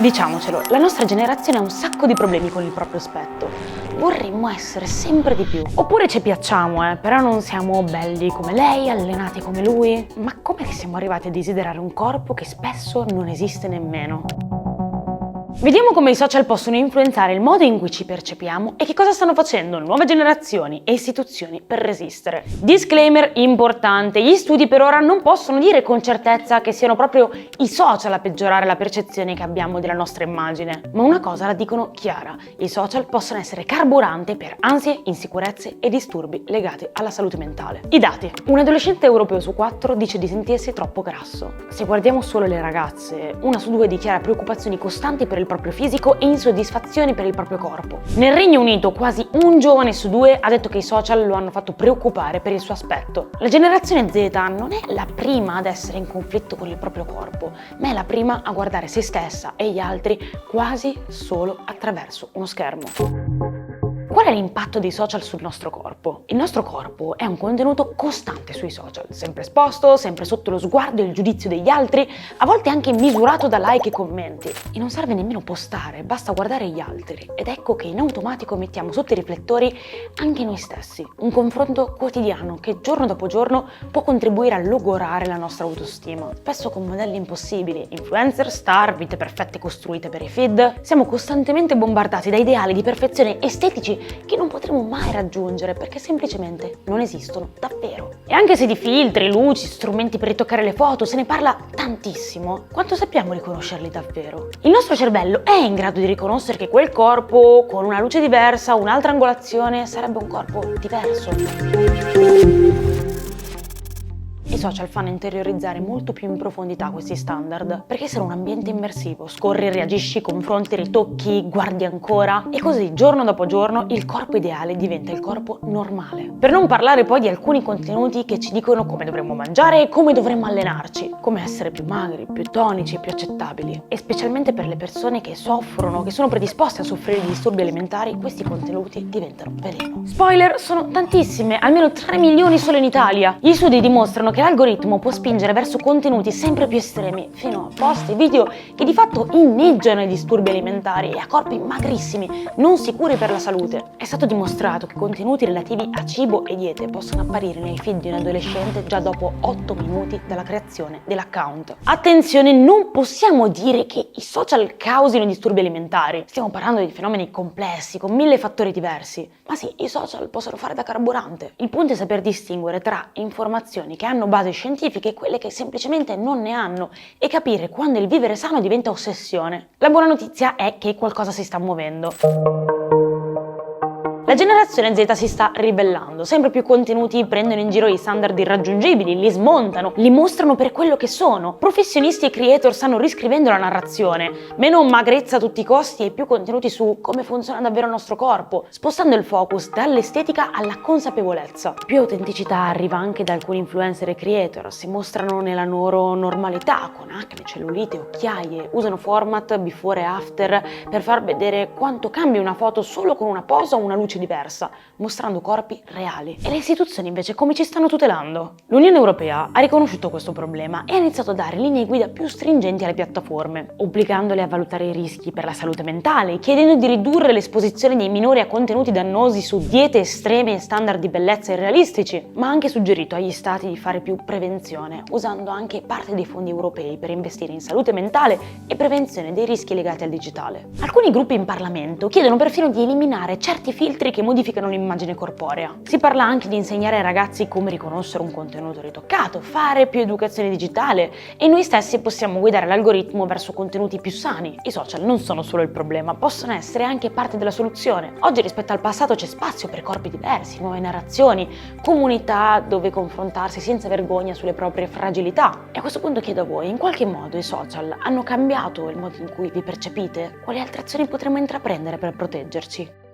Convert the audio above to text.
Diciamocelo, la nostra generazione ha un sacco di problemi con il proprio aspetto. Vorremmo essere sempre di più. Oppure ci piacciamo, però non siamo belli come lei, allenati come lui. Ma come che siamo arrivati a desiderare un corpo che spesso non esiste nemmeno? Vediamo come i social possono influenzare il modo in cui ci percepiamo e che cosa stanno facendo nuove generazioni e istituzioni per resistere. Disclaimer importante: gli studi per ora non possono dire con certezza che siano proprio i social a peggiorare la percezione che abbiamo della nostra immagine, ma una cosa la dicono chiara: i social possono essere carburante per ansie, insicurezze e disturbi legati alla salute mentale. I dati: un adolescente europeo su 4 dice di sentirsi troppo grasso. Se guardiamo solo le ragazze, 1 su 2 dichiara preoccupazioni costanti per il proprio fisico e insoddisfazioni per il proprio corpo. Nel Regno Unito quasi un giovane su 2 ha detto che i social lo hanno fatto preoccupare per il suo aspetto. La generazione Z non è la prima ad essere in conflitto con il proprio corpo, ma è la prima a guardare se stessa e gli altri quasi solo attraverso uno schermo. Qual è l'impatto dei social sul nostro corpo? Il nostro corpo è un contenuto costante sui social, sempre esposto, sempre sotto lo sguardo e il giudizio degli altri, a volte anche misurato da like e commenti. E non serve nemmeno postare, basta guardare gli altri. Ed ecco che in automatico mettiamo sotto i riflettori anche noi stessi. Un confronto quotidiano che giorno dopo giorno può contribuire a logorare la nostra autostima. Spesso con modelli impossibili, influencer, star, vite perfette costruite per i feed. Siamo costantemente bombardati da ideali di perfezione estetici che non potremo mai raggiungere perché semplicemente non esistono davvero. E anche se di filtri, luci, strumenti per ritoccare le foto se ne parla tantissimo, quanto sappiamo riconoscerli davvero? Il nostro cervello è in grado di riconoscere che quel corpo con una luce diversa, un'altra angolazione, sarebbe un corpo diverso. I social fanno interiorizzare molto più in profondità questi standard, perché sono un ambiente immersivo, scorri, reagisci, confronti, ritocchi, guardi ancora e così giorno dopo giorno il corpo ideale diventa il corpo normale. Per non parlare poi di alcuni contenuti che ci dicono come dovremmo mangiare e come dovremmo allenarci, come essere più magri, più tonici e più accettabili. E specialmente per le persone che soffrono, che sono predisposte a soffrire di disturbi alimentari, questi contenuti diventano veleno. Spoiler, sono tantissime, almeno 3 milioni solo in Italia. Gli studi dimostrano che l'algoritmo può spingere verso contenuti sempre più estremi, fino a post e video che di fatto inneggiano ai disturbi alimentari e a corpi magrissimi, non sicuri per la salute. È stato dimostrato che contenuti relativi a cibo e diete possono apparire nei feed di un adolescente già dopo 8 minuti dalla creazione dell'account. Attenzione, non possiamo dire che i social causino disturbi alimentari. Stiamo parlando di fenomeni complessi, con 1000 fattori diversi. Ma sì, i social possono fare da carburante. Il punto è saper distinguere tra informazioni che hanno base scientifiche e quelle che semplicemente non ne hanno e capire quando il vivere sano diventa ossessione. La buona notizia è che qualcosa si sta muovendo. La generazione Z si sta ribellando, sempre più contenuti prendono in giro i standard irraggiungibili, li smontano, li mostrano per quello che sono. Professionisti e creator stanno riscrivendo la narrazione, meno magrezza a tutti i costi e più contenuti su come funziona davvero il nostro corpo, spostando il focus dall'estetica alla consapevolezza. Più autenticità arriva anche da alcuni influencer e creator, si mostrano nella loro normalità, con acne, cellulite, occhiaie, usano format before e after per far vedere quanto cambia una foto solo con una posa o una luce diversa, mostrando corpi reali. E le istituzioni invece come ci stanno tutelando? L'Unione Europea ha riconosciuto questo problema e ha iniziato a dare linee guida più stringenti alle piattaforme, obbligandole a valutare i rischi per la salute mentale, chiedendo di ridurre l'esposizione dei minori a contenuti dannosi su diete estreme e standard di bellezza irrealistici, ma ha anche suggerito agli stati di fare più prevenzione, usando anche parte dei fondi europei per investire in salute mentale e prevenzione dei rischi legati al digitale. Alcuni gruppi in Parlamento chiedono perfino di eliminare certi filtri che modificano l'immagine corporea. Si parla anche di insegnare ai ragazzi come riconoscere un contenuto ritoccato, fare più educazione digitale e noi stessi possiamo guidare l'algoritmo verso contenuti più sani. I social non sono solo il problema, possono essere anche parte della soluzione. Oggi rispetto al passato c'è spazio per corpi diversi, nuove narrazioni, comunità dove confrontarsi senza vergogna sulle proprie fragilità. E a questo punto chiedo a voi, in qualche modo i social hanno cambiato il modo in cui vi percepite? Quali altre azioni potremmo intraprendere per proteggerci?